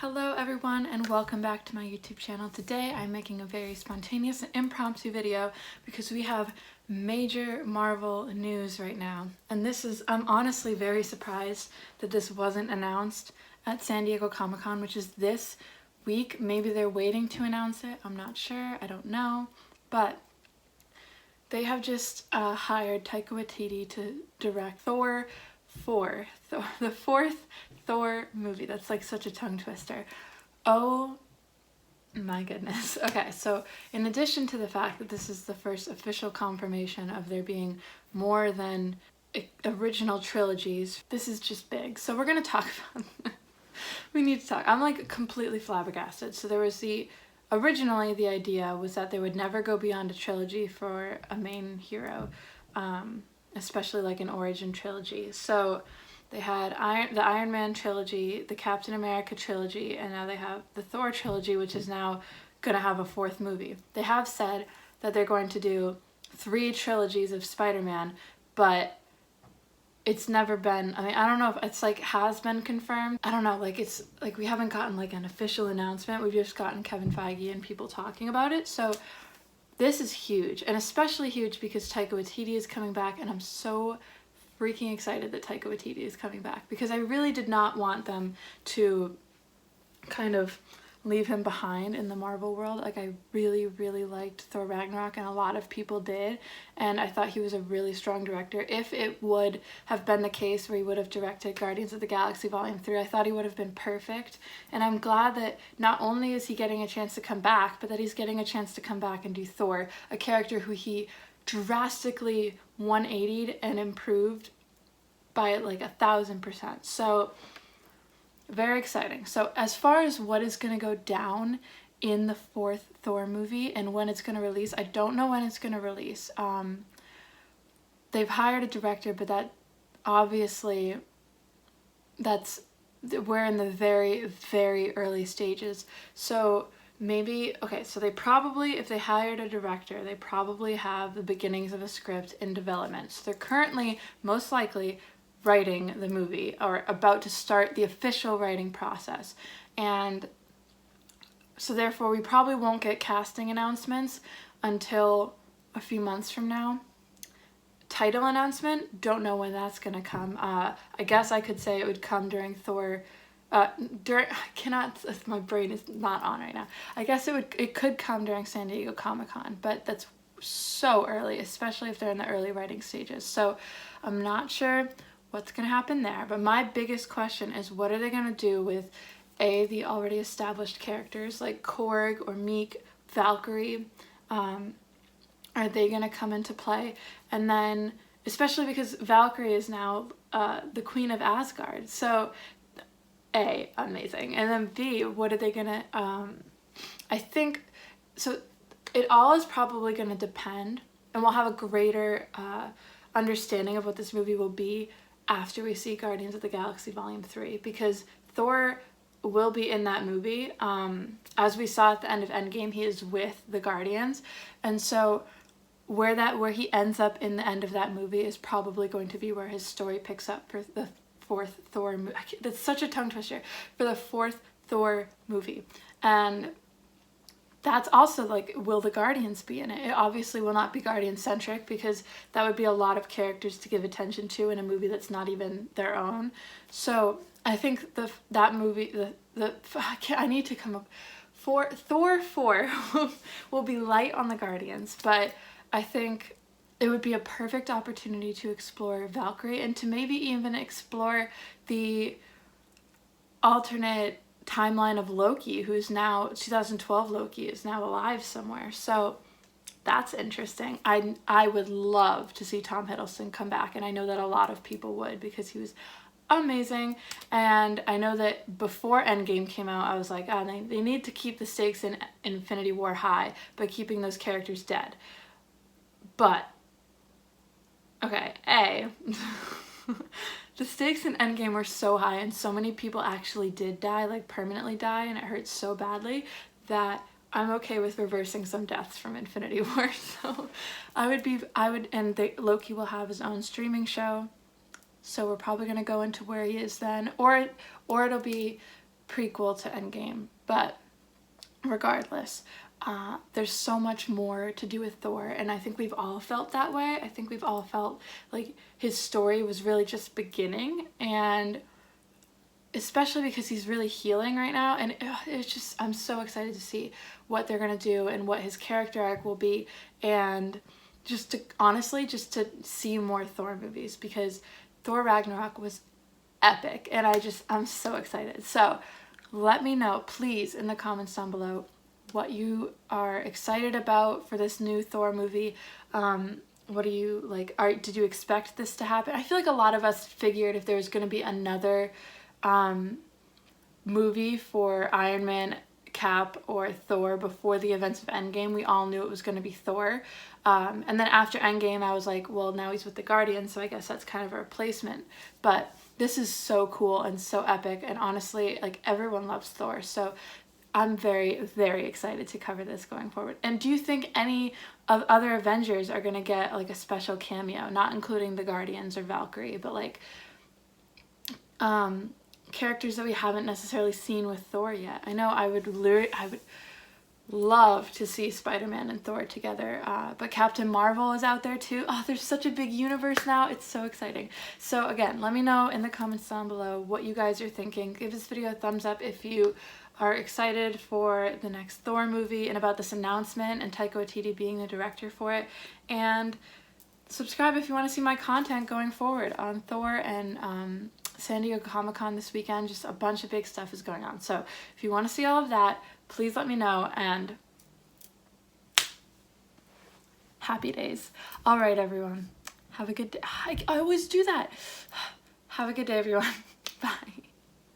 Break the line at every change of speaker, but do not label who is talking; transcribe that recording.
Hello everyone and welcome back to my YouTube channel. Today I'm making a very spontaneous and impromptu video because we have major Marvel news right now. And I'm honestly very surprised that this wasn't announced at San Diego Comic-Con, which is this week. Maybe they're waiting to announce it. I'm not sure. I don't know. But they have just hired Taika Waititi to direct Thor 4, the fourth Thor movie. That's like such a tongue twister. Oh my goodness. Okay, so in addition to the fact that this is the first official confirmation of there being more than original trilogies, this is just big. So we're gonna talk about we need to talk. I'm like completely flabbergasted. So there was originally the idea was that they would never go beyond a trilogy for a main hero, especially like an origin trilogy. So they had the Iron Man trilogy, the Captain America trilogy, and now they have the Thor trilogy, which is now gonna have a fourth movie. They have said that they're going to do 3 trilogies of Spider-Man, but it's never been, I mean, I don't know if it's like has been confirmed. I don't know, like it's like we haven't gotten like an official announcement. We've just gotten Kevin Feige and people talking about it. So this is huge, and especially huge because Taika Waititi is coming back, and I'm so freaking excited that Taika Waititi is coming back because I really did not want them to kind of leave him behind in the Marvel world. Like I really liked Thor Ragnarok, and a lot of people did, and I thought he was a really strong director. If it would have been the case where he would have directed Guardians of the Galaxy Volume 3, I thought he would have been perfect, and I'm glad that not only is he getting a chance to come back, but that he's getting a chance to come back and do Thor, a character who he drastically 180'd and improved by like 1000%. So very exciting. So as far as what is going to go down in the 4th Thor movie and when it's going to release, I don't know when it's going to release. They've hired a director, but that obviously we're in the very early stages. So maybe, okay, so they probably, if they hired a director, they probably have the beginnings of a script in development. So they're currently most likely writing the movie or about to start the official writing process, and so therefore we probably won't get casting announcements until a few months from now. Title announcement, don't know when that's gonna come. I guess I could say it would come during Thor I cannot, my brain is not on right now. I guess it could come during San Diego Comic-Con, but that's so early, especially if they're in the early writing stages. So I'm not sure what's going to happen there, but my biggest question is what are they going to do with the already established characters like Korg or Meek, Valkyrie? Are they going to come into play? And then especially because Valkyrie is now the Queen of Asgard, so A, amazing, and then B, what are they going to I think so it all is probably going to depend, and we'll have a greater understanding of what this movie will be after we see Guardians of the Galaxy Volume 3, because Thor will be in that movie. As we saw at the end of Endgame, he is with the Guardians, and so where he ends up in the end of that movie is probably going to be where his story picks up for the 4th Thor movie. That's such a tongue twister. For the 4th Thor movie. And that's also like, will the Guardians be in it? It obviously will not be Guardian-centric because that would be a lot of characters to give attention to in a movie that's not even their own. So I think that movie, I need to come up, Thor 4 will be light on the Guardians, but I think it would be a perfect opportunity to explore Valkyrie and to maybe even explore the alternate timeline of Loki, who's now 2012 Loki is now alive somewhere. So that's interesting. I would love to see Tom Hiddleston come back, and I know that a lot of people would because he was amazing. And I know that before Endgame came out, I was like, oh, they need to keep the stakes in Infinity War high by keeping those characters dead. But okay, the stakes in Endgame were so high and so many people actually did die, like permanently die, and it hurts so badly that I'm okay with reversing some deaths from Infinity War. So Loki will have his own streaming show, so we're probably going to go into where he is then, or it'll be prequel to Endgame, but regardless, there's so much more to do with Thor, and I think we've all felt that way. I think we've all felt like his story was really just beginning, and especially because he's really healing right now, and it's just, I'm so excited to see what they're gonna do and what his character arc will be, and just to honestly just to see more Thor movies, because Thor Ragnarok was epic, and I'm so excited. So let me know please in the comments down below what you are excited about for this new Thor movie. What do you like? Did you expect this to happen? I feel like a lot of us figured if there was going to be another movie for Iron Man, Cap, or Thor before the events of Endgame, we all knew it was going to be Thor. And then after Endgame, I was like, well, now he's with the Guardians, so I guess that's kind of a replacement. But this is so cool and so epic, and honestly, like, everyone loves Thor, so I'm very, very excited to cover this going forward. And do you think any of other Avengers are going to get like a special cameo, not including the Guardians or Valkyrie, but like characters that we haven't necessarily seen with Thor yet? I know I would love to see Spider-Man and Thor together, but Captain Marvel is out there too. Oh, there's such a big universe now. It's so exciting. So again, let me know in the comments down below what you guys are thinking. Give this video a thumbs up if you are excited for the next Thor movie and about this announcement and Taika Waititi being the director for it. And subscribe if you want to see my content going forward on Thor and San Diego Comic-Con this weekend. Just a bunch of big stuff is going on. So if you want to see all of that, please let me know, and happy days. All right, everyone. Have a good day. I always do that. Have a good day, everyone. Bye.